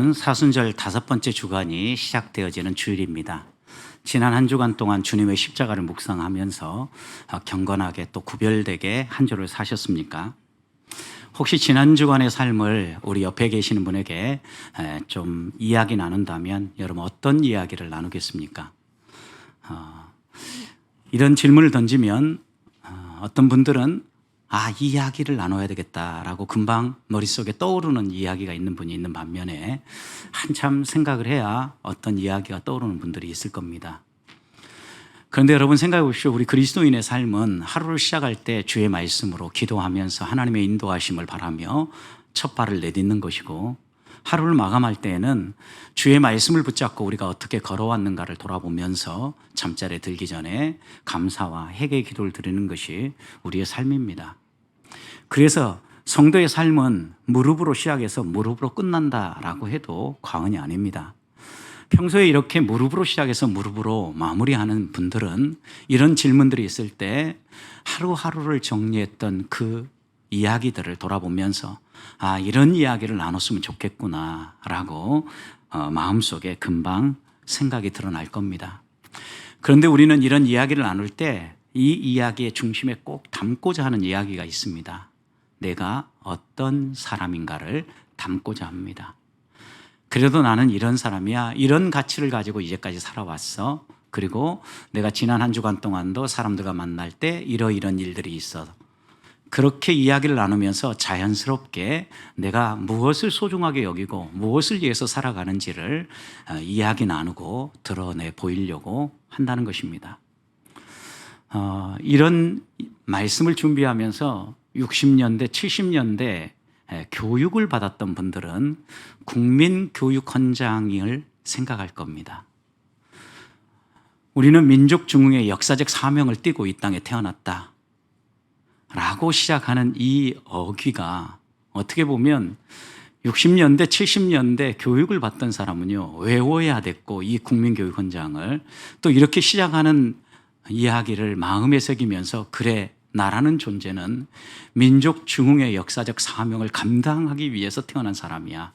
오늘은 사순절 5번째 주간이 시작되어지는 주일입니다. 지난 한 주간 동안 주님의 십자가를 묵상하면서 경건하게 또 구별되게 한 주를 사셨습니까? 혹시 지난 주간의 삶을 우리 옆에 계시는 분에게 좀 이야기 나눈다면 여러분 어떤 이야기를 나누겠습니까? 이런 질문을 던지면 어떤 분들은 이 이야기를 나눠야 되겠다라고 금방 머릿속에 떠오르는 이야기가 있는 분이 있는 반면에 한참 생각을 해야 어떤 이야기가 떠오르는 분들이 있을 겁니다. 그런데 여러분 생각해 보십시오. 우리 그리스도인의 삶은 하루를 시작할 때 주의 말씀으로 기도하면서 하나님의 인도하심을 바라며 첫 발을 내딛는 것이고, 하루를 마감할 때에는 주의 말씀을 붙잡고 우리가 어떻게 걸어왔는가를 돌아보면서 잠자리에 들기 전에 감사와 회개의 기도를 드리는 것이 우리의 삶입니다. 그래서 성도의 삶은 무릎으로 시작해서 무릎으로 끝난다라고 해도 과언이 아닙니다. 평소에 이렇게 무릎으로 시작해서 무릎으로 마무리하는 분들은 이런 질문들이 있을 때 하루하루를 정리했던 그 이야기들을 돌아보면서 이런 이야기를 나눴으면 좋겠구나 라고 마음속에 금방 생각이 드러날 겁니다. 그런데 우리는 이런 이야기를 나눌 때 이 이야기의 중심에 꼭 담고자 하는 이야기가 있습니다. 내가 어떤 사람인가를 담고자 합니다. 그래도 나는 이런 사람이야, 이런 가치를 가지고 이제까지 살아왔어. 그리고 내가 지난 한 주간 동안도 사람들과 만날 때 이러이런 일들이 있어. 그렇게 이야기를 나누면서 자연스럽게 내가 무엇을 소중하게 여기고 무엇을 위해서 살아가는지를 이야기 나누고 드러내 보이려고 한다는 것입니다. 이런 말씀을 준비하면서 60년대, 70년대 교육을 받았던 분들은 국민교육헌장을 생각할 겁니다. 우리는 민족 중흥의 역사적 사명을 띠고 이 땅에 태어났다 라고 시작하는 이 어귀가 어떻게 보면 60년대, 70년대 교육을 받던 사람은요, 외워야 됐고, 이 국민교육헌장을 또 이렇게 시작하는 이야기를 마음에 새기면서, 그래, 나라는 존재는 민족 중흥의 역사적 사명을 감당하기 위해서 태어난 사람이야.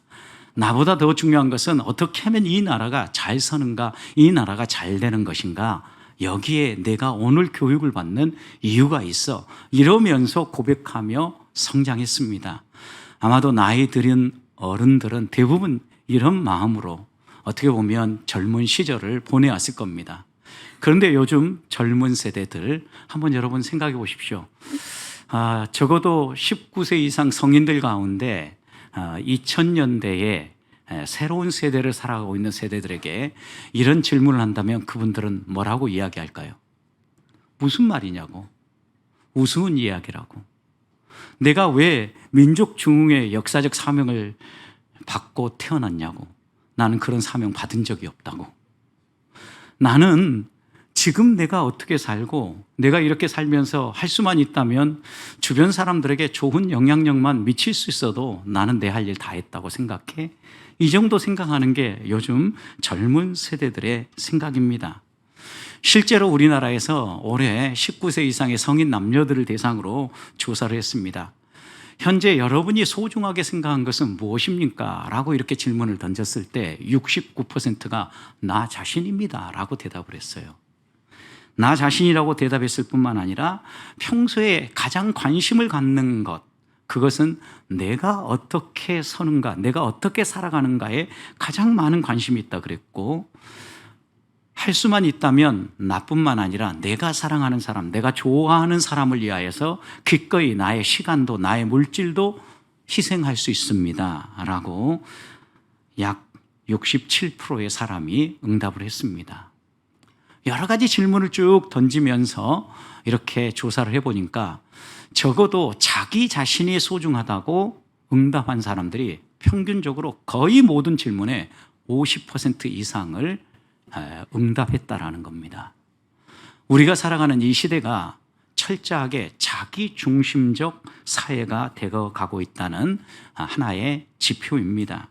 나보다 더 중요한 것은 어떻게 하면 이 나라가 잘 서는가, 이 나라가 잘 되는 것인가, 여기에 내가 오늘 교육을 받는 이유가 있어. 이러면서 고백하며 성장했습니다. 아마도 나이 들은 어른들은 대부분 이런 마음으로 어떻게 보면 젊은 시절을 보내왔을 겁니다. 그런데 요즘 젊은 세대들 한번 여러분 생각해 보십시오. 적어도 19세 이상 성인들 가운데 2000년대에 새로운 세대를 살아가고 있는 세대들에게 이런 질문을 한다면 그분들은 뭐라고 이야기할까요? 무슨 말이냐고. 우스운 이야기라고. 내가 왜 민족 중흥의 역사적 사명을 받고 태어났냐고. 나는 그런 사명 받은 적이 없다고. 나는 지금 내가 어떻게 살고 내가 이렇게 살면서 할 수만 있다면 주변 사람들에게 좋은 영향력만 미칠 수 있어도 나는 내 할 일 다 했다고 생각해. 이 정도 생각하는 게 요즘 젊은 세대들의 생각입니다. 실제로 우리나라에서 올해 19세 이상의 성인 남녀들을 대상으로 조사를 했습니다. 현재 여러분이 소중하게 생각한 것은 무엇입니까? 라고 이렇게 질문을 던졌을 때 69%가 나 자신입니다 라고 대답을 했어요. 나 자신이라고 대답했을 뿐만 아니라 평소에 가장 관심을 갖는 것, 그것은 내가 어떻게 서는가, 내가 어떻게 살아가는가에 가장 많은 관심이 있다 그랬고, 할 수만 있다면 나뿐만 아니라 내가 사랑하는 사람, 내가 좋아하는 사람을 위하여서 기꺼이 나의 시간도 나의 물질도 희생할 수 있습니다 라고 약 67%의 사람이 응답을 했습니다. 여러 가지 질문을 쭉 던지면서 이렇게 조사를 해보니까 적어도 자기 자신이 소중하다고 응답한 사람들이 평균적으로 거의 모든 질문에 50% 이상을 응답했다라는 겁니다. 우리가 살아가는 이 시대가 철저하게 자기 중심적 사회가 되어가고 있다는 하나의 지표입니다.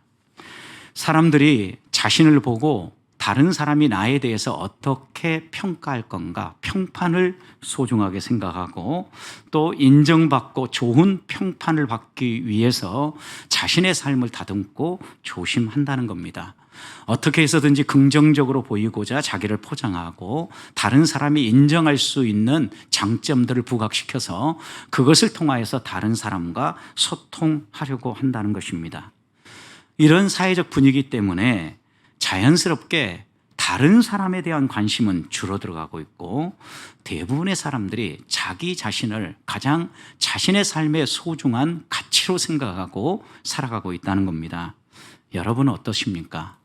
사람들이 자신을 보고 다른 사람이 나에 대해서 어떻게 평가할 건가, 평판을 소중하게 생각하고 또 인정받고 좋은 평판을 받기 위해서 자신의 삶을 다듬고 조심한다는 겁니다. 어떻게 해서든지 긍정적으로 보이고자 자기를 포장하고 다른 사람이 인정할 수 있는 장점들을 부각시켜서 그것을 통하여서 다른 사람과 소통하려고 한다는 것입니다. 이런 사회적 분위기 때문에 자연스럽게 다른 사람에 대한 관심은 줄어들어가고 있고 대부분의 사람들이 자기 자신을 가장 자신의 삶의 소중한 가치로 생각하고 살아가고 있다는 겁니다. 여러분은 어떠십니까?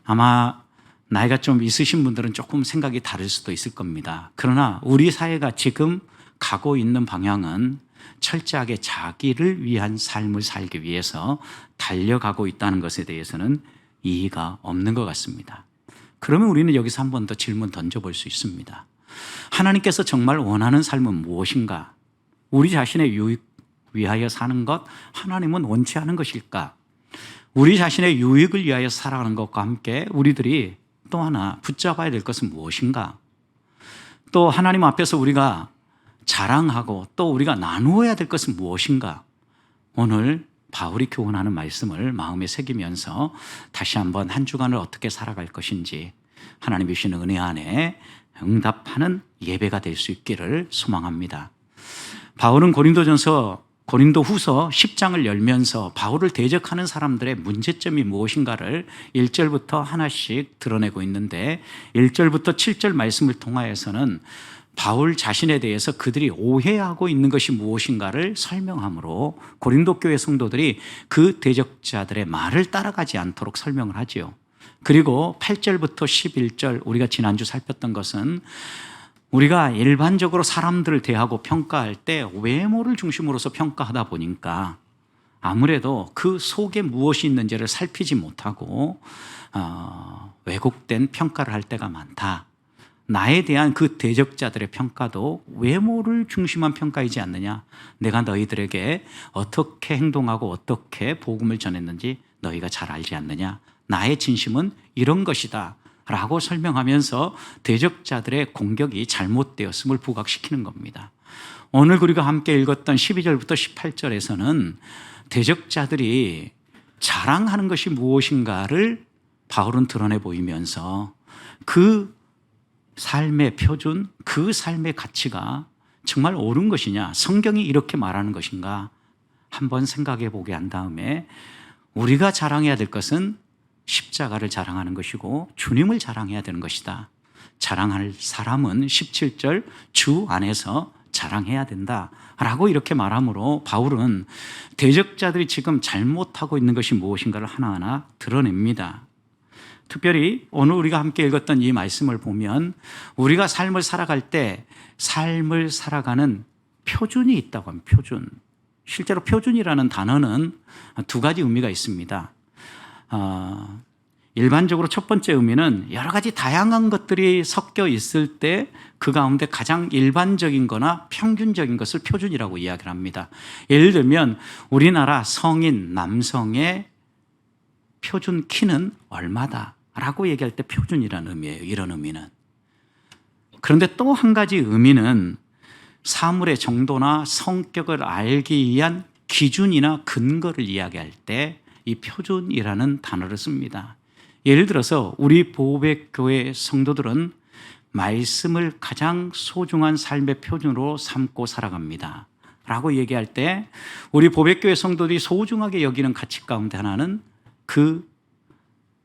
아마 나이가 좀 있으신 분들은 조금 생각이 다를 수도 있을 겁니다. 그러나 우리 사회가 지금 가고 있는 방향은 철저하게 자기를 위한 삶을 살기 위해서 달려가고 있다는 것에 대해서는 이의가 없는 것 같습니다. 그러면 우리는 여기서 한 번 더 질문 던져볼 수 있습니다. 하나님께서 정말 원하는 삶은 무엇인가? 우리 자신의 유익 위하여 사는 것 하나님은 원치 않은 것일까? 우리 자신의 유익을 위하여 살아가는 것과 함께 우리들이 또 하나 붙잡아야 될 것은 무엇인가? 또 하나님 앞에서 우리가 자랑하고 또 우리가 나누어야 될 것은 무엇인가? 오늘 바울이 교훈하는 말씀을 마음에 새기면서 다시 한번 한 주간을 어떻게 살아갈 것인지 하나님이 주신 은혜 안에 응답하는 예배가 될 수 있기를 소망합니다. 바울은 고린도후서 10장을 열면서 바울을 대적하는 사람들의 문제점이 무엇인가를 1절부터 하나씩 드러내고 있는데 1절부터 7절 말씀을 통하여서는 바울 자신에 대해서 그들이 오해하고 있는 것이 무엇인가를 설명하므로 고린도 교회 성도들이 그 대적자들의 말을 따라가지 않도록 설명을 하지요. 그리고 8절부터 11절 우리가 지난주 살폈던 것은 우리가 일반적으로 사람들을 대하고 평가할 때 외모를 중심으로서 평가하다 보니까 아무래도 그 속에 무엇이 있는지를 살피지 못하고 왜곡된 평가를 할 때가 많다. 나에 대한 그 대적자들의 평가도 외모를 중심한 평가이지 않느냐. 내가 너희들에게 어떻게 행동하고 어떻게 복음을 전했는지 너희가 잘 알지 않느냐. 나의 진심은 이런 것이다 라고 설명하면서 대적자들의 공격이 잘못되었음을 부각시키는 겁니다. 오늘 우리가 함께 읽었던 12절부터 18절에서는 대적자들이 자랑하는 것이 무엇인가를 바울은 드러내 보이면서 그 삶의 표준, 그 삶의 가치가 정말 옳은 것이냐, 성경이 이렇게 말하는 것인가 한번 생각해 보게 한 다음에 우리가 자랑해야 될 것은 십자가를 자랑하는 것이고 주님을 자랑해야 되는 것이다. 자랑할 사람은 17절 주 안에서 자랑해야 된다라고 이렇게 말하므로 바울은 대적자들이 지금 잘못하고 있는 것이 무엇인가를 하나하나 드러냅니다. 특별히 오늘 우리가 함께 읽었던 이 말씀을 보면 우리가 삶을 살아갈 때 삶을 살아가는 표준이 있다고 합니다. 표준. 실제로 표준이라는 단어는 두 가지 의미가 있습니다. 일반적으로 첫 번째 의미는 여러 가지 다양한 것들이 섞여 있을 때 그 가운데 가장 일반적인 거나 평균적인 것을 표준이라고 이야기를 합니다. 예를 들면 우리나라 성인 남성의 표준 키는 얼마다 라고 얘기할 때 표준이라는 의미예요. 이런 의미는. 그런데 또 한 가지 의미는 사물의 정도나 성격을 알기 위한 기준이나 근거를 이야기할 때 이 표준이라는 단어를 씁니다. 예를 들어서 우리 보배교회 성도들은 말씀을 가장 소중한 삶의 표준으로 삼고 살아갑니다 라고 얘기할 때 우리 보배교회 성도들이 소중하게 여기는 가치 가운데 하나는 그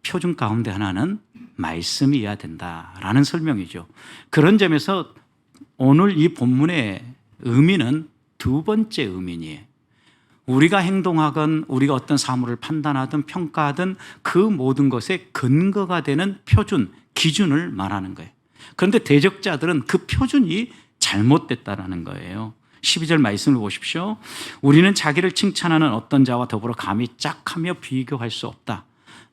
표준 가운데 하나는 말씀이어야 된다라는 설명이죠. 그런 점에서 오늘 이 본문의 의미는 두 번째 의미예요. 우리가 행동하건 우리가 어떤 사물을 판단하든 평가하든 그 모든 것의 근거가 되는 표준, 기준을 말하는 거예요. 그런데 대적자들은 그 표준이 잘못됐다라는 거예요. 12절 말씀을 보십시오. 우리는 자기를 칭찬하는 어떤 자와 더불어 감히 짝하며 비교할 수 없다.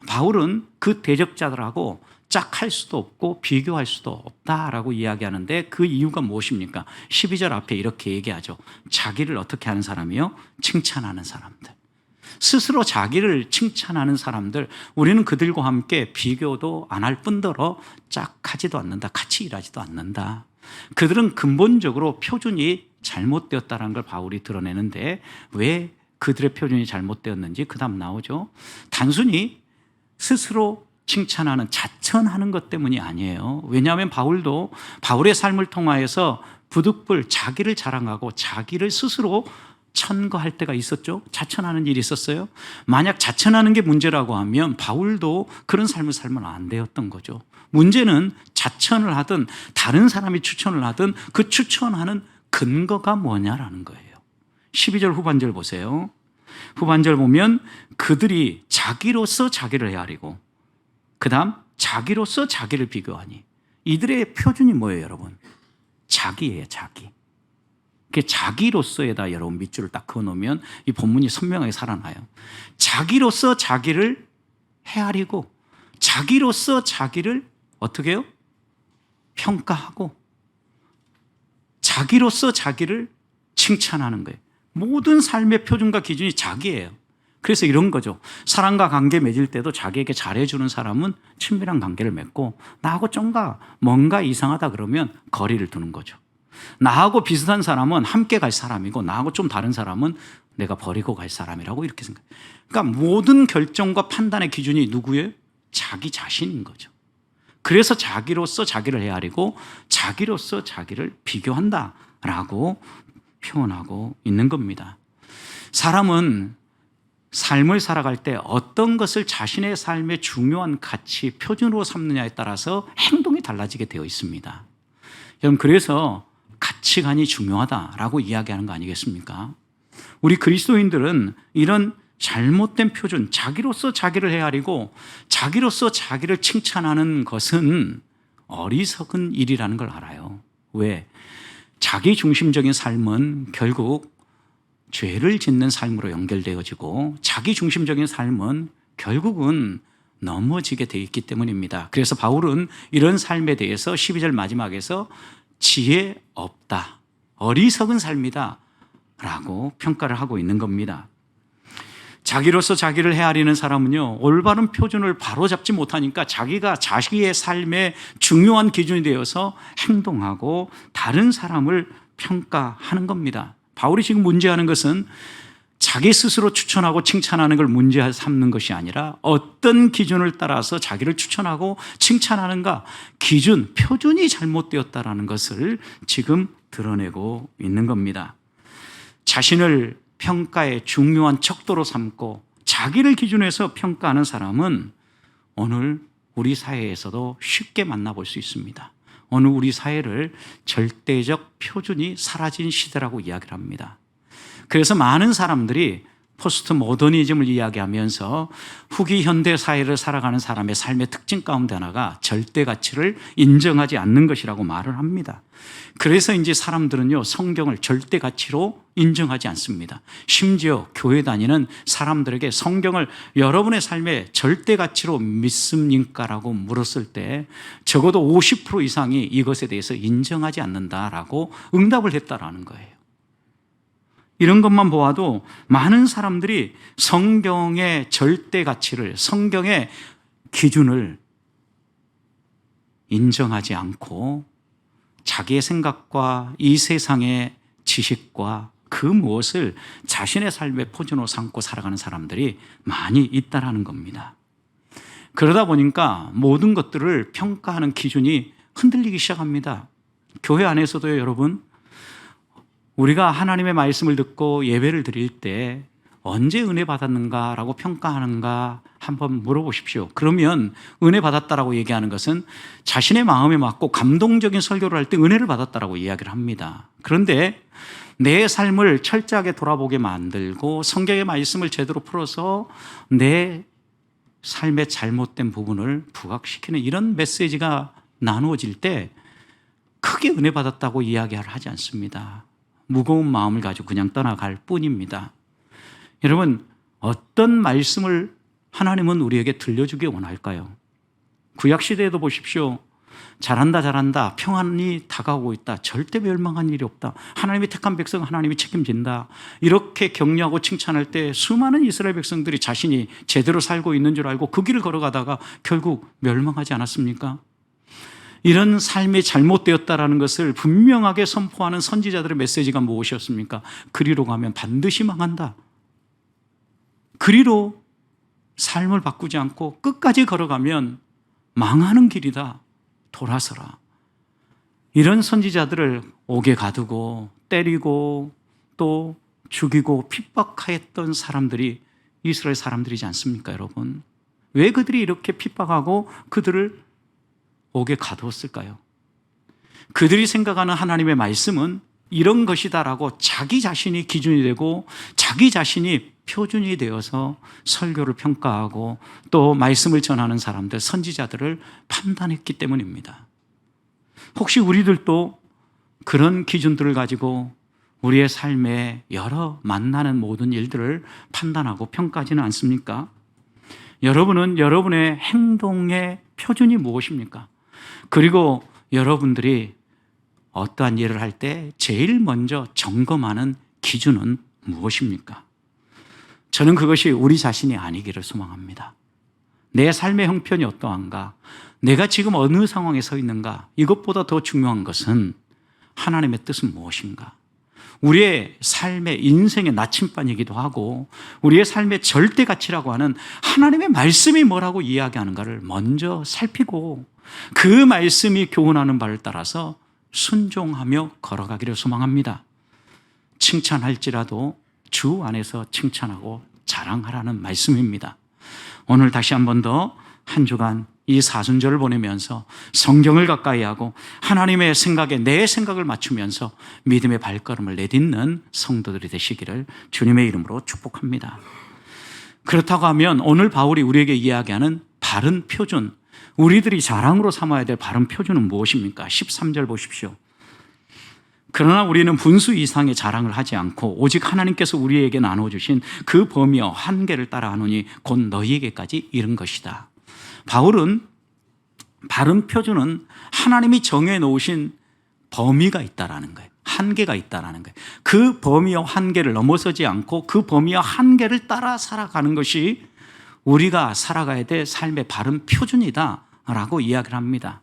바울은 그 대적자들하고 짝할 수도 없고 비교할 수도 없다라고 이야기하는데 그 이유가 무엇입니까? 12절 앞에 이렇게 얘기하죠. 자기를 어떻게 하는 사람이요? 칭찬하는 사람들. 스스로 자기를 칭찬하는 사람들, 우리는 그들과 함께 비교도 안 할 뿐더러 짝하지도 않는다. 같이 일하지도 않는다. 그들은 근본적으로 표준이 잘못되었다는 걸 바울이 드러내는데 왜 그들의 표준이 잘못되었는지 그 다음 나오죠. 단순히 스스로 칭찬하는, 자천하는 것 때문이 아니에요. 왜냐하면 바울도 바울의 삶을 통하여서 부득불 자기를 자랑하고 자기를 스스로 천거할 때가 있었죠. 자천하는 일이 있었어요. 만약 자천하는 게 문제라고 하면 바울도 그런 삶을 살면 안 되었던 거죠. 문제는 자천을 하든 다른 사람이 추천을 하든 그 추천하는 근거가 뭐냐라는 거예요. 12절 후반절 보세요. 후반절 보면 그들이 자기로서 자기를 헤아리고 그 다음 자기로서 자기를 비교하니, 이들의 표준이 뭐예요 여러분? 자기예요. 자기. 자기로서에다 여러분 밑줄을 딱 그어놓으면 이 본문이 선명하게 살아나요. 자기로서 자기를 헤아리고 자기로서 자기를 어떻게 해요? 평가하고 자기로서 자기를 칭찬하는 거예요. 모든 삶의 표준과 기준이 자기예요. 그래서 이런 거죠. 사람과 관계 맺을 때도 자기에게 잘해주는 사람은 친밀한 관계를 맺고, 나하고 뭔가 이상하다 그러면 거리를 두는 거죠. 나하고 비슷한 사람은 함께 갈 사람이고 나하고 좀 다른 사람은 내가 버리고 갈 사람이라고 이렇게 생각해요. 그러니까 모든 결정과 판단의 기준이 누구예요? 자기 자신인 거죠. 그래서 자기로서 자기를 헤아리고 자기로서 자기를 비교한다라고 표현하고 있는 겁니다. 사람은 삶을 살아갈 때 어떤 것을 자신의 삶의 중요한 가치, 표준으로 삼느냐에 따라서 행동이 달라지게 되어 있습니다. 여러분, 그래서 가치관이 중요하다라고 이야기하는 거 아니겠습니까? 우리 그리스도인들은 이런 잘못된 표준, 자기로서 자기를 헤아리고 자기로서 자기를 칭찬하는 것은 어리석은 일이라는 걸 알아요. 왜? 자기 중심적인 삶은 결국 죄를 짓는 삶으로 연결되어지고 자기 중심적인 삶은 결국은 넘어지게 되어 있기 때문입니다. 그래서 바울은 이런 삶에 대해서 12절 마지막에서 지혜 없다, 어리석은 삶이다 라고 평가를 하고 있는 겁니다. 자기로서 자기를 헤아리는 사람은요, 올바른 표준을 바로잡지 못하니까 자기가 자기의 삶의 중요한 기준이 되어서 행동하고 다른 사람을 평가하는 겁니다. 바울이 지금 문제하는 것은 자기 스스로 추천하고 칭찬하는 걸 문제 삼는 것이 아니라 어떤 기준을 따라서 자기를 추천하고 칭찬하는가, 기준, 표준이 잘못되었다는 것을 지금 드러내고 있는 겁니다. 자신을 평가의 중요한 척도로 삼고 자기를 기준해서 평가하는 사람은 오늘 우리 사회에서도 쉽게 만나볼 수 있습니다. 오늘 우리 사회를 절대적 표준이 사라진 시대라고 이야기를 합니다. 그래서 많은 사람들이 포스트 모더니즘을 이야기하면서 후기 현대 사회를 살아가는 사람의 삶의 특징 가운데 하나가 절대 가치를 인정하지 않는 것이라고 말을 합니다. 그래서인지 사람들은요, 성경을 절대 가치로 인정하지 않습니다. 심지어 교회 다니는 사람들에게 성경을 여러분의 삶의 절대 가치로 믿습니까라고 물었을 때 적어도 50% 이상이 이것에 대해서 인정하지 않는다라고 응답을 했다라는 거예요. 이런 것만 보아도 많은 사람들이 성경의 절대 가치를, 성경의 기준을 인정하지 않고 자기의 생각과 이 세상의 지식과 그 무엇을 자신의 삶의 표준으로 삼고 살아가는 사람들이 많이 있다라는 겁니다. 그러다 보니까 모든 것들을 평가하는 기준이 흔들리기 시작합니다. 교회 안에서도요, 여러분, 우리가 하나님의 말씀을 듣고 예배를 드릴 때 언제 은혜 받았는가라고 평가하는가 한번 물어보십시오. 그러면 은혜 받았다라고 얘기하는 것은 자신의 마음에 맞고 감동적인 설교를 할 때 은혜를 받았다라고 이야기를 합니다. 그런데 내 삶을 철저하게 돌아보게 만들고 성경의 말씀을 제대로 풀어서 내 삶의 잘못된 부분을 부각시키는 이런 메시지가 나누어질 때 크게 은혜 받았다고 이야기를 하지 않습니다. 무거운 마음을 가지고 그냥 떠나갈 뿐입니다. 여러분, 어떤 말씀을 하나님은 우리에게 들려주기 원할까요? 구약시대에도 보십시오. 잘한다 잘한다, 평안이 다가오고 있다, 절대 멸망한 일이 없다, 하나님이 택한 백성 하나님이 책임진다, 이렇게 격려하고 칭찬할 때 수많은 이스라엘 백성들이 자신이 제대로 살고 있는 줄 알고 그 길을 걸어가다가 결국 멸망하지 않았습니까? 이런 삶이 잘못되었다라는 것을 분명하게 선포하는 선지자들의 메시지가 무엇이었습니까? 그리로 가면 반드시 망한다. 그리로 삶을 바꾸지 않고 끝까지 걸어가면 망하는 길이다. 돌아서라. 이런 선지자들을 옥에 가두고 때리고 또 죽이고 핍박했던 사람들이 이스라엘 사람들이지 않습니까, 여러분? 왜 그들이 이렇게 핍박하고 그들을 옥에 가두었을까요? 그들이 생각하는 하나님의 말씀은 이런 것이다라고 자기 자신이 기준이 되고 자기 자신이 표준이 되어서 설교를 평가하고 또 말씀을 전하는 사람들, 선지자들을 판단했기 때문입니다. 혹시 우리들도 그런 기준들을 가지고 우리의 삶에 여러 만나는 모든 일들을 판단하고 평가하지는 않습니까? 여러분은 여러분의 행동의 표준이 무엇입니까? 그리고 여러분들이 어떠한 일을 할 때 제일 먼저 점검하는 기준은 무엇입니까? 저는 그것이 우리 자신이 아니기를 소망합니다. 내 삶의 형편이 어떠한가? 내가 지금 어느 상황에 서 있는가? 이것보다 더 중요한 것은 하나님의 뜻은 무엇인가? 우리의 삶의 인생의 나침반이기도 하고 우리의 삶의 절대 가치라고 하는 하나님의 말씀이 뭐라고 이야기하는가를 먼저 살피고 그 말씀이 교훈하는 바를 따라서 순종하며 걸어가기를 소망합니다. 칭찬할지라도 주 안에서 칭찬하고 자랑하라는 말씀입니다. 오늘 다시 한 번 더 한 주간 이 사순절을 보내면서 성경을 가까이 하고 하나님의 생각에 내 생각을 맞추면서 믿음의 발걸음을 내딛는 성도들이 되시기를 주님의 이름으로 축복합니다. 그렇다고 하면 오늘 바울이 우리에게 이야기하는 바른 표준, 우리들이 자랑으로 삼아야 될 바른 표준은 무엇입니까? 13절 보십시오. 그러나 우리는 분수 이상의 자랑을 하지 않고 오직 하나님께서 우리에게 나눠주신 그 범위와 한계를 따라하노니 곧 너희에게까지 이른 것이다. 바울은 바른 표준은 하나님이 정해놓으신 범위가 있다라는 거예요. 한계가 있다라는 거예요. 그 범위와 한계를 넘어서지 않고 그 범위와 한계를 따라 살아가는 것이 우리가 살아가야 될 삶의 바른 표준이다라고 이야기를 합니다.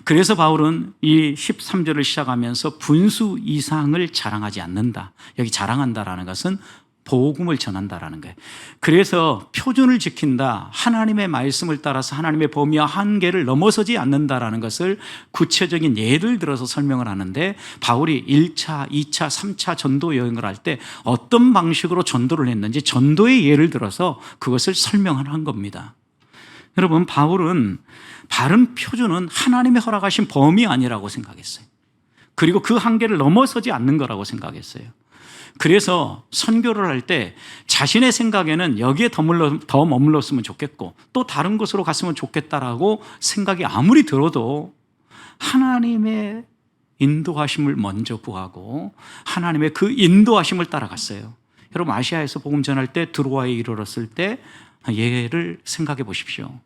그래서 바울은 이 13절을 시작하면서 분수 이상을 자랑하지 않는다. 여기 자랑한다라는 것은 복음을 전한다라는 거예요. 그래서 표준을 지킨다, 하나님의 말씀을 따라서 하나님의 범위와 한계를 넘어서지 않는다라는 것을 구체적인 예를 들어서 설명을 하는데 바울이 1차, 2차, 3차 전도 여행을 할 때 어떤 방식으로 전도를 했는지 전도의 예를 들어서 그것을 설명하는 겁니다. 여러분, 바울은 바른 표준은 하나님의 허락하신 범위 아니라고 생각했어요. 그리고 그 한계를 넘어서지 않는 거라고 생각했어요. 그래서 선교를 할 때 자신의 생각에는 여기에 더 머물렀으면 좋겠고 또 다른 곳으로 갔으면 좋겠다라고 생각이 아무리 들어도 하나님의 인도하심을 먼저 구하고 하나님의 그 인도하심을 따라갔어요. 여러분, 아시아에서 복음 전할 때 드로아에 이르렀을 때 예를 생각해 보십시오.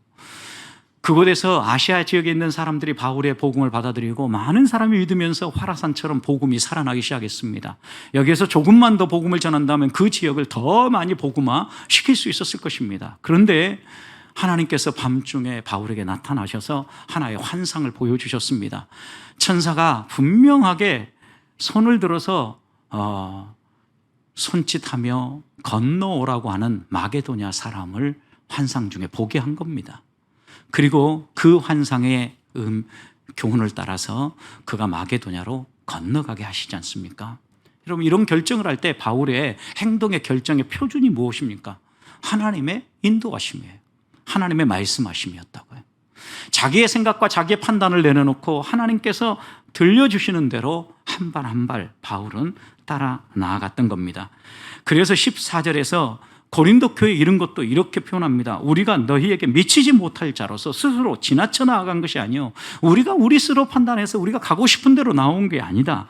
그곳에서 아시아 지역에 있는 사람들이 바울의 복음을 받아들이고 많은 사람이 믿으면서 화라산처럼 복음이 살아나기 시작했습니다. 여기에서 조금만 더 복음을 전한다면 그 지역을 더 많이 복음화 시킬 수 있었을 것입니다. 그런데 하나님께서 밤중에 바울에게 나타나셔서 하나의 환상을 보여주셨습니다. 천사가 분명하게 손을 들어서 손짓하며 건너오라고 하는 마게도냐 사람을 환상 중에 보게 한 겁니다. 그리고 그 환상의 교훈을 따라서 그가 마게도냐로 건너가게 하시지 않습니까? 여러분, 이런 결정을 할 때 바울의 행동의 결정의 표준이 무엇입니까? 하나님의 인도하심이에요. 하나님의 말씀하심이었다고요. 자기의 생각과 자기의 판단을 내려놓고 하나님께서 들려주시는 대로 한 발 한 발 바울은 따라 나아갔던 겁니다. 그래서 14절에서 고린도 교회에 이른 것도 이렇게 표현합니다. 우리가 너희에게 미치지 못할 자로서 스스로 지나쳐 나아간 것이 아니요, 우리가 우리 스스로 판단해서 우리가 가고 싶은 대로 나온 게 아니다.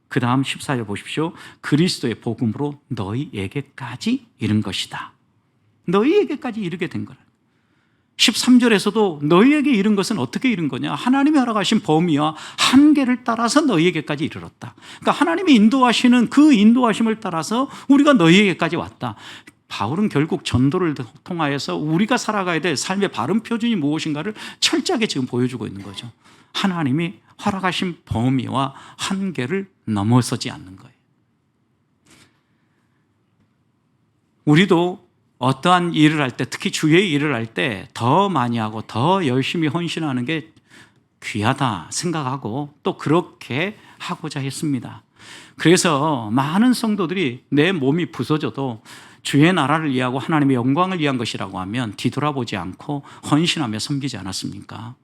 그 다음 14절 보십시오. 그리스도의 복음으로 너희에게까지 이른 것이다. 너희에게까지 이르게 된 거라. 13절에서도 너희에게 이른 것은 어떻게 이른 거냐? 하나님이 허락하신 범위와 한계를 따라서 너희에게까지 이르렀다. 그러니까 하나님이 인도하시는 그 인도하심을 따라서 우리가 너희에게까지 왔다. 바울은 결국 전도를 통하여서 우리가 살아가야 될 삶의 바른 표준이 무엇인가를 철저하게 지금 보여주고 있는 거죠. 하나님이 허락하신 범위와 한계를 넘어서지 않는 거예요. 우리도 어떠한 일을 할 때, 특히 주의 일을 할 때 더 많이 하고 더 열심히 헌신하는 게 귀하다 생각하고 또 그렇게 하고자 했습니다. 그래서 많은 성도들이 내 몸이 부서져도 주의 나라를 위하고 하나님의 영광을 위한 것이라고 하면 뒤돌아보지 않고 헌신하며 섬기지 않았습니까?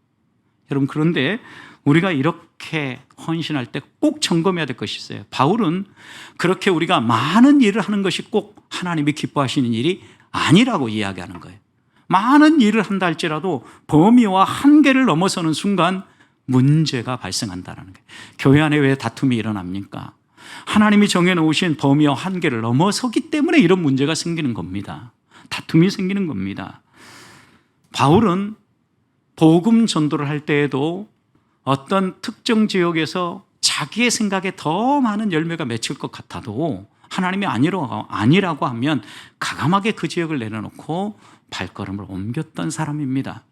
여러분, 그런데 우리가 이렇게 헌신할 때 꼭 점검해야 될 것이 있어요. 바울은 그렇게 우리가 많은 일을 하는 것이 꼭 하나님이 기뻐하시는 일이 아니라고 이야기하는 거예요. 많은 일을 한다 할지라도 범위와 한계를 넘어서는 순간 문제가 발생한다는 거예요. 교회 안에 왜 다툼이 일어납니까? 하나님이 정해놓으신 범위와 한계를 넘어서기 때문에 이런 문제가 생기는 겁니다. 다툼이 생기는 겁니다. 바울은 복음 전도를 할 때에도 어떤 특정 지역에서 자기의 생각에 더 많은 열매가 맺힐 것 같아도 하나님이 아니라고 하면 가감하게 그 지역을 내려놓고 발걸음을 옮겼던 사람입니다.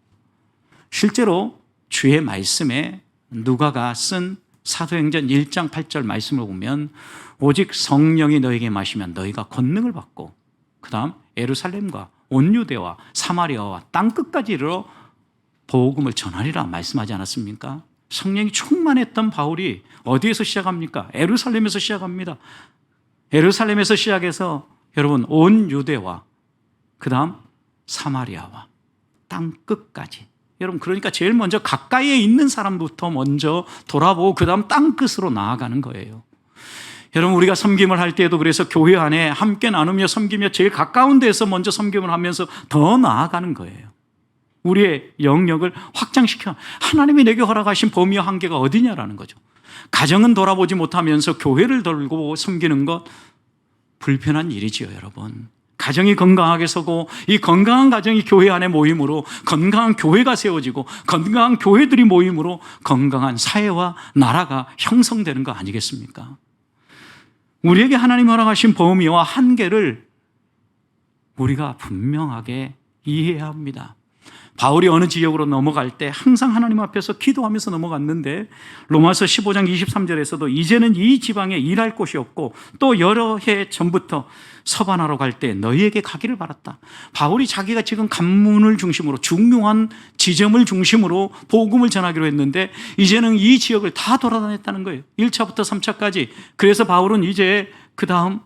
실제로 주의 말씀에 누가가 쓴 사도행전 1장 8절 말씀을 보면 오직 성령이 너에게 마시면 너희가 권능을 받고 그 다음 예루살렘과 온 유대와 사마리아와 땅끝까지 이르러 복음을 전하리라 말씀하지 않았습니까? 성령이 충만했던 바울이 어디에서 시작합니까? 예루살렘에서 시작합니다. 예루살렘에서 시작해서 여러분 온 유대와 그 다음 사마리아와 땅끝까지, 여러분 그러니까 제일 먼저 가까이에 있는 사람부터 먼저 돌아보고 그 다음 땅끝으로 나아가는 거예요. 여러분 우리가 섬김을 할 때에도 그래서 교회 안에 함께 나누며 섬기며 제일 가까운 데서 먼저 섬김을 하면서 더 나아가는 거예요. 우리의 영역을 확장시켜 하나님이 내게 허락하신 범위와 한계가 어디냐라는 거죠. 가정은 돌아보지 못하면서 교회를 돌고 섬기는 것 불편한 일이지요, 여러분. 가정이 건강하게 서고 이 건강한 가정이 교회 안에 모임으로 건강한 교회가 세워지고 건강한 교회들이 모임으로 건강한 사회와 나라가 형성되는 거 아니겠습니까? 우리에게 하나님 허락하신 범위와 한계를 우리가 분명하게 이해해야 합니다. 바울이 어느 지역으로 넘어갈 때 항상 하나님 앞에서 기도하면서 넘어갔는데 로마서 15장 23절에서도 이제는 이 지방에 일할 곳이 없고 또 여러 해 전부터 서바나로 갈 때 너희에게 가기를 바랐다. 바울이 자기가 지금 관문을 중심으로 중요한 지점을 중심으로 복음을 전하기로 했는데 이제는 이 지역을 다 돌아다녔다는 거예요. 1차부터 3차까지. 그래서 바울은 이제 그 다음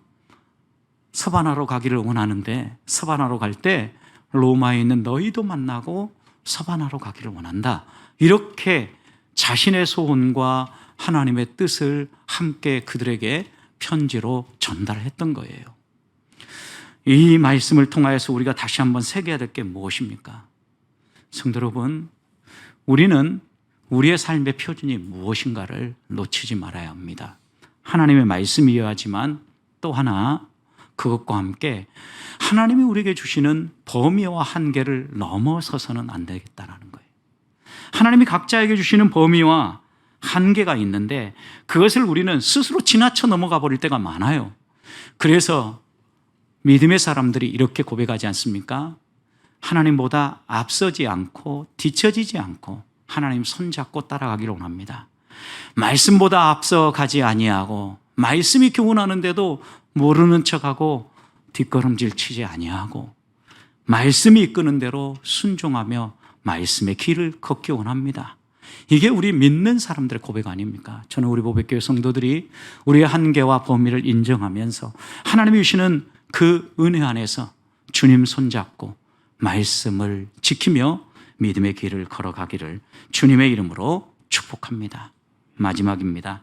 서바나로 가기를 원하는데 서바나로 갈 때 로마에 있는 너희도 만나고 서바나로 가기를 원한다. 이렇게 자신의 소원과 하나님의 뜻을 함께 그들에게 편지로 전달했던 거예요. 이 말씀을 통하여서 우리가 다시 한번 새겨야 될 게 무엇입니까? 성도 여러분, 우리는 우리의 삶의 표준이 무엇인가를 놓치지 말아야 합니다. 하나님의 말씀이어야 하지만 또 하나 그것과 함께 하나님이 우리에게 주시는 범위와 한계를 넘어서서는 안 되겠다는 거예요. 하나님이 각자에게 주시는 범위와 한계가 있는데 그것을 우리는 스스로 지나쳐 넘어가 버릴 때가 많아요. 그래서 믿음의 사람들이 이렇게 고백하지 않습니까? 하나님보다 앞서지 않고 뒤처지지 않고 하나님 손잡고 따라가기를 원합니다. 말씀보다 앞서가지 아니하고 말씀이 교훈하는데도 모르는 척하고 뒷걸음질 치지 아니하고 말씀이 이끄는 대로 순종하며 말씀의 길을 걷기 원합니다. 이게 우리 믿는 사람들의 고백 아닙니까? 저는 우리 보백교회 성도들이 우리의 한계와 범위를 인정하면서 하나님이 주시는 그 은혜 안에서 주님 손잡고 말씀을 지키며 믿음의 길을 걸어가기를 주님의 이름으로 축복합니다. 마지막입니다.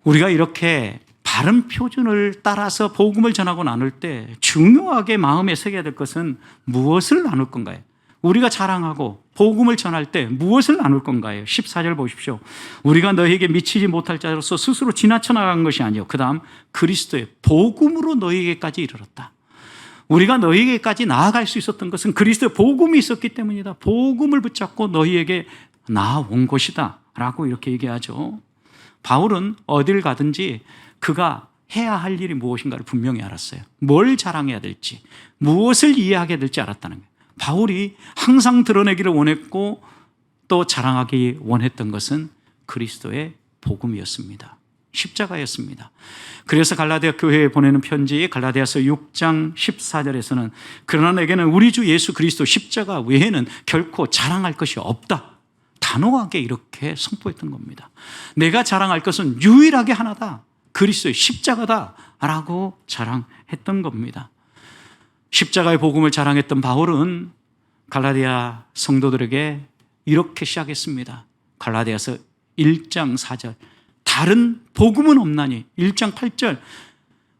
우리가 이렇게 바른 표준을 따라서 복음을 전하고 나눌 때 중요하게 마음에 새겨야 될 것은 무엇을 나눌 건가요? 우리가 자랑하고 복음을 전할 때 무엇을 나눌 건가요? 14절 보십시오. 우리가 너희에게 미치지 못할 자로서 스스로 지나쳐 나간 것이 아니요 그 다음 그리스도의 복음으로 너희에게까지 이르렀다. 우리가 너희에게까지 나아갈 수 있었던 것은 그리스도의 복음이 있었기 때문이다. 복음을 붙잡고 너희에게 나아온 것이다 라고 이렇게 얘기하죠. 바울은 어딜 가든지 그가 해야 할 일이 무엇인가를 분명히 알았어요. 뭘 자랑해야 될지, 무엇을 이해하게 될지 알았다는 거예요. 바울이 항상 드러내기를 원했고 또 자랑하기 원했던 것은 그리스도의 복음이었습니다. 십자가였습니다. 그래서 갈라디아 교회에 보내는 편지 갈라디아서 6장 14절에서는 그러나 내게는 우리 주 예수 그리스도 십자가 외에는 결코 자랑할 것이 없다. 단호하게 이렇게 선포했던 겁니다. 내가 자랑할 것은 유일하게 하나다. 그리스도의 십자가다 라고 자랑했던 겁니다. 십자가의 복음을 자랑했던 바울은 갈라디아 성도들에게 이렇게 시작했습니다. 갈라디아서 1장 4절 다른 복음은 없나니 1장 8절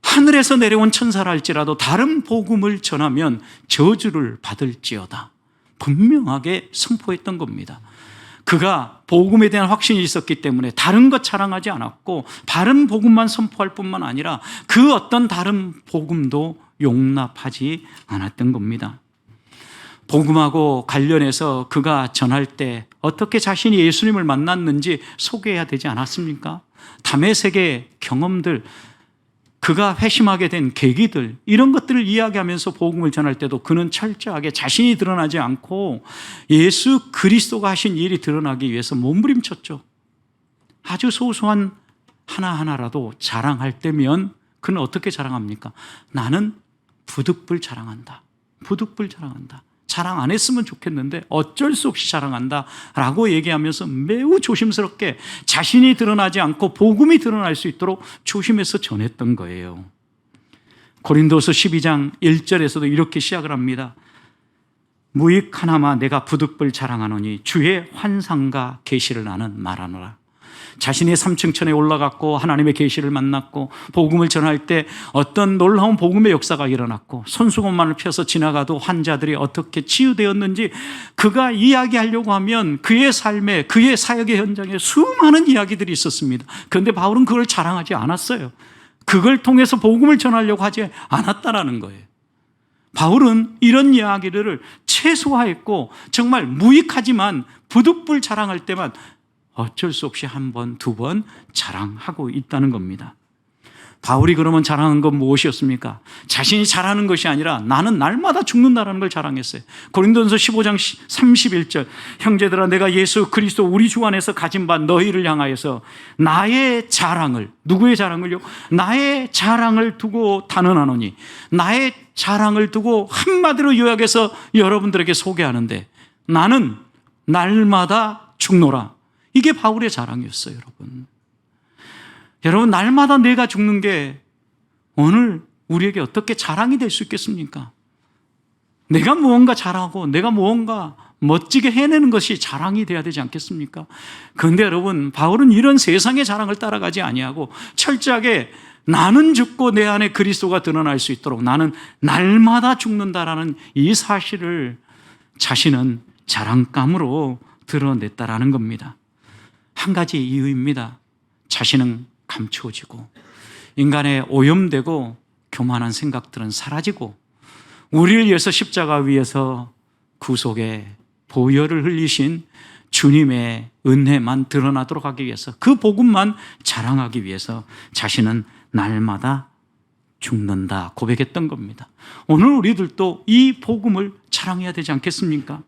하늘에서 내려온 천사라 할지라도 다른 복음을 전하면 저주를 받을지어다. 분명하게 선포했던 겁니다. 그가 복음에 대한 확신이 있었기 때문에 다른 것 자랑하지 않았고 바른 복음만 선포할 뿐만 아니라 그 어떤 다른 복음도 용납하지 않았던 겁니다. 복음하고 관련해서 그가 전할 때 어떻게 자신이 예수님을 만났는지 소개해야 되지 않았습니까? 담에색의 경험들, 그가 회심하게 된 계기들, 이런 것들을 이야기하면서 복음을 전할 때도 그는 철저하게 자신이 드러나지 않고 예수 그리스도가 하신 일이 드러나기 위해서 몸부림쳤죠. 아주 소소한 하나하나라도 자랑할 때면 그는 어떻게 자랑합니까? 나는 부득불 자랑한다. 부득불 자랑한다. 자랑 안 했으면 좋겠는데 어쩔 수 없이 자랑한다 라고 얘기하면서 매우 조심스럽게 자신이 드러나지 않고 복음이 드러날 수 있도록 조심해서 전했던 거예요. 고린도서 12장 1절에서도 이렇게 시작을 합니다. 무익 하나마 내가 부득불 자랑하노니 주의 환상과 계시를 나는 말하노라. 자신이 삼층천에 올라갔고 하나님의 계시를 만났고 복음을 전할 때 어떤 놀라운 복음의 역사가 일어났고 손수건만을 펴서 지나가도 환자들이 어떻게 치유되었는지 그가 이야기하려고 하면 그의 삶에, 그의 사역의 현장에 수많은 이야기들이 있었습니다. 그런데 바울은 그걸 자랑하지 않았어요. 그걸 통해서 복음을 전하려고 하지 않았다라는 거예요. 바울은 이런 이야기들을 최소화했고 정말 무익하지만 부득불 자랑할 때만 어쩔 수 없이 한 번, 두 번 자랑하고 있다는 겁니다. 바울이 그러면 자랑한 건 무엇이었습니까? 자신이 잘하는 것이 아니라 나는 날마다 죽는다는 걸 자랑했어요. 고린도전서 15장 31절 형제들아 내가 예수 그리스도 우리 주 안에서 가진 바 너희를 향하여서 나의 자랑을, 누구의 자랑을요? 나의 자랑을 두고 단언하노니 나의 자랑을 두고 한마디로 요약해서 여러분들에게 소개하는데 나는 날마다 죽노라. 이게 바울의 자랑이었어요, 여러분. 여러분, 날마다 내가 죽는 게 오늘 우리에게 어떻게 자랑이 될 수 있겠습니까? 내가 무언가 잘하고 내가 무언가 멋지게 해내는 것이 자랑이 돼야 되지 않겠습니까? 그런데 여러분, 바울은 이런 세상의 자랑을 따라가지 아니하고 철저하게 나는 죽고 내 안에 그리스도가 드러날 수 있도록 나는 날마다 죽는다라는 이 사실을 자신은 자랑감으로 드러냈다라는 겁니다. 한 가지 이유입니다. 자신은 감추어지고 인간의 오염되고 교만한 생각들은 사라지고 우리를 위해서 십자가 위에서 구속의 보혈을 흘리신 주님의 은혜만 드러나도록 하기 위해서 그 복음만 자랑하기 위해서 자신은 날마다 죽는다 고백했던 겁니다. 오늘 우리들도 이 복음을 자랑해야 되지 않겠습니까?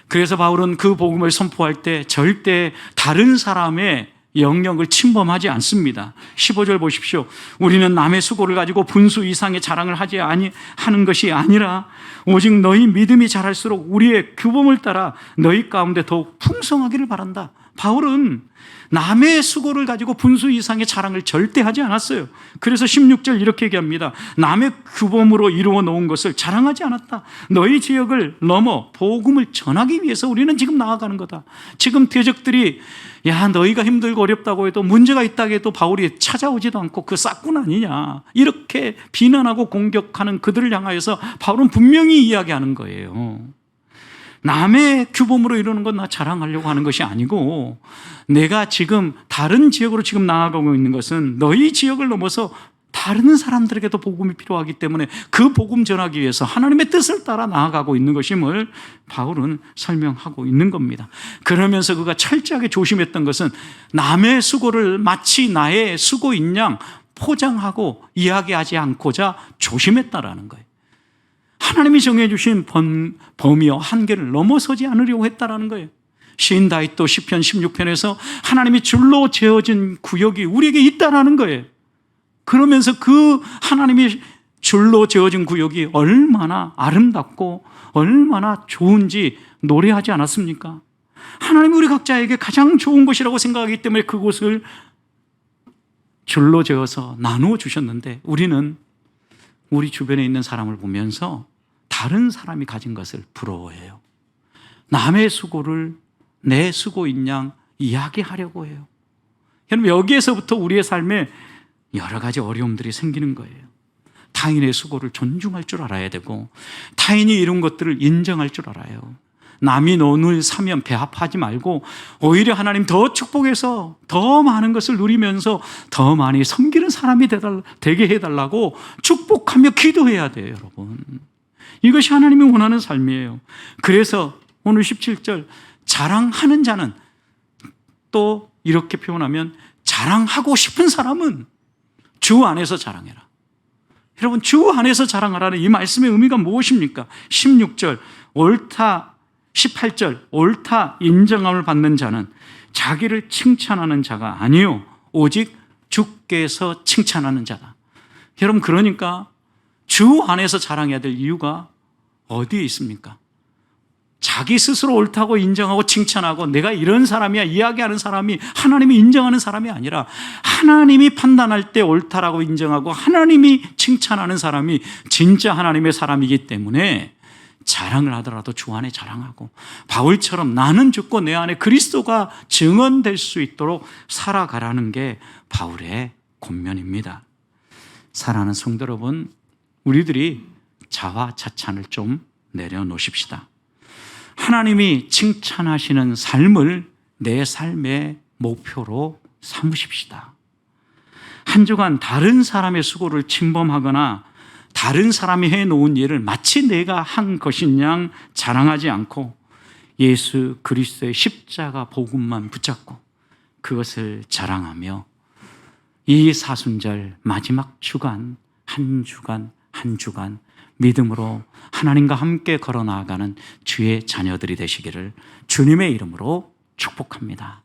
그래서 바울은 그 복음을 선포할 때 절대 다른 사람의 영역을 침범하지 않습니다. 15절 보십시오. 우리는 남의 수고를 가지고 분수 이상의 자랑을 하는 것이 아니라 오직 너희 믿음이 자랄수록 우리의 규범을 따라 너희 가운데 더욱 풍성하기를 바란다. 바울은 남의 수고를 가지고 분수 이상의 자랑을 절대 하지 않았어요. 그래서 16절 이렇게 얘기합니다. 남의 규범으로 이루어 놓은 것을 자랑하지 않았다. 너희 지역을 넘어 복음을 전하기 위해서 우리는 지금 나아가는 거다. 지금 대적들이 야 너희가 힘들고 어렵다고 해도 문제가 있다고 해도 바울이 찾아오지도 않고 그 싹군 아니냐 이렇게 비난하고 공격하는 그들을 향하여서 바울은 분명히 이야기하는 거예요. 남의 규범으로 이루는 건 나 자랑하려고 하는 것이 아니고 내가 지금 다른 지역으로 지금 나아가고 있는 것은 너희 지역을 넘어서 다른 사람들에게도 복음이 필요하기 때문에 그 복음 전하기 위해서 하나님의 뜻을 따라 나아가고 있는 것임을 바울은 설명하고 있는 겁니다. 그러면서 그가 철저하게 조심했던 것은 남의 수고를 마치 나의 수고인 양 포장하고 이야기하지 않고자 조심했다라는 거예요. 하나님이 정해주신 범위와 한계를 넘어서지 않으려고 했다라는 거예요. 시인 다윗도 시편 16편에서 하나님이 줄로 재어진 구역이 우리에게 있다라는 거예요. 그러면서 그 하나님이 줄로 재어진 구역이 얼마나 아름답고 얼마나 좋은지 노래하지 않았습니까? 하나님이 우리 각자에게 가장 좋은 곳이라고 생각하기 때문에 그곳을 줄로 재어서 나누어 주셨는데 우리는 우리 주변에 있는 사람을 보면서 다른 사람이 가진 것을 부러워해요. 남의 수고를 내 수고인 양 이야기하려고 해요. 여러분, 여기에서부터 우리의 삶에 여러 가지 어려움들이 생기는 거예요. 타인의 수고를 존중할 줄 알아야 되고 타인이 이룬 것들을 인정할 줄 알아요. 남이 논을 사면 배합하지 말고 오히려 하나님 더 축복해서 더 많은 것을 누리면서 더 많이 섬기는 사람이 되게 해달라고 축복하며 기도해야 돼요, 여러분. 이것이 하나님이 원하는 삶이에요. 그래서 오늘 17절 자랑하는 자는, 또 이렇게 표현하면 자랑하고 싶은 사람은 주 안에서 자랑해라. 여러분, 주 안에서 자랑하라는 이 말씀의 의미가 무엇입니까? 16절 옳다, 18절 옳다 인정함을 받는 자는 자기를 칭찬하는 자가 아니요 오직 주께서 칭찬하는 자다. 여러분, 그러니까 주 안에서 자랑해야 될 이유가 어디에 있습니까? 자기 스스로 옳다고 인정하고 칭찬하고 내가 이런 사람이야 이야기하는 사람이 하나님이 인정하는 사람이 아니라 하나님이 판단할 때 옳다라고 인정하고 하나님이 칭찬하는 사람이 진짜 하나님의 사람이기 때문에 자랑을 하더라도 주 안에 자랑하고 바울처럼 나는 죽고 내 안에 그리스도가 증언될 수 있도록 살아가라는 게 바울의 권면입니다. 사랑하는 성도 여러분, 우리들이 자화자찬을 좀 내려놓으십시다. 하나님이 칭찬하시는 삶을 내 삶의 목표로 삼으십시다. 한 주간 다른 사람의 수고를 침범하거나 다른 사람이 해놓은 일을 마치 내가 한 것인 양 자랑하지 않고 예수 그리스도의 십자가 복음만 붙잡고 그것을 자랑하며 이 사순절 마지막 주간 한 주간 믿음으로 하나님과 함께 걸어 나아가는 주의 자녀들이 되시기를 주님의 이름으로 축복합니다.